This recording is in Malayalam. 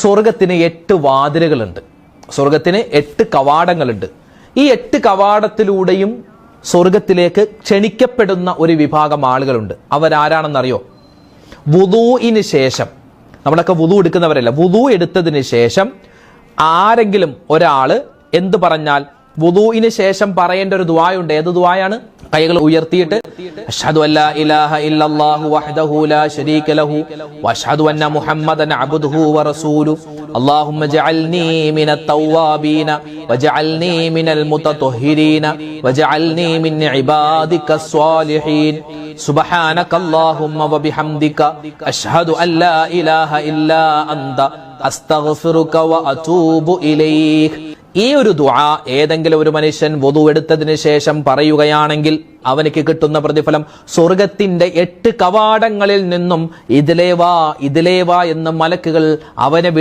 സ്വർഗത്തിന് 8 വാതിലുകളുണ്ട്. സ്വർഗത്തിന് 8 കവാടങ്ങളുണ്ട്. ഈ 8 കവാടത്തിലൂടെയും സ്വർഗത്തിലേക്ക് ക്ഷണിക്കപ്പെടുന്ന ഒരു വിഭാഗം ആളുകളുണ്ട്. അവരാരാണെന്നറിയോ? വുദൂഇന് ശേഷം, നമ്മളൊക്കെ വുദൂ എടുക്കുന്നവരല്ല, വുദൂ എടുത്തതിന് ശേഷം ആരെങ്കിലും ഒരാള് എന്ത് പറഞ്ഞാൽ വുദൂഇന് ശേഷം പറയേണ്ട ഒരു ദുആയുണ്ട്. ഏത് ദുആയാണ്? കൈകൾ ഉയർത്തിയിട്ട് അഷ്ഹദു അല്ലാ ഇലാഹ ഇല്ലല്ലാഹു വഹ്ദഹു ലാ ശരീക ലഹു വഅഷ്ഹദു അന്ന മുഹമ്മദൻ അബ്ദുഹു വറസൂലുഹു അല്ലാഹുമ്മ ജഅൽനി മിനത് തവ്വാബീന വജഅൽനി മിനൽ മുതത്വഹിരീന വജഅൽനി മിൻ ഇബാദികസ് സ്വാലിഹീൻ സുബ്ഹാനകല്ലാഹുമ്മ വബിഹംദിക അഷ്ഹദു അല്ലാ ഇലാഹ ഇല്ലാ അൻത അസ്തഗ്ഫിറുക വഅതൂബു ഇലൈക്. ഈ ഒരു ദുആ ഏതെങ്കിലും ഒരു മനുഷ്യൻ വുദു എടുത്തതിന് ശേഷം പറയുകയാണെങ്കിൽ അവനിക്ക് കിട്ടുന്ന പ്രതിഫലം സ്വർഗത്തിന്റെ 8 കവാടങ്ങളിൽ നിന്നും ഇതിലേ വാ എന്ന് മലക്കുകൾ അവനെ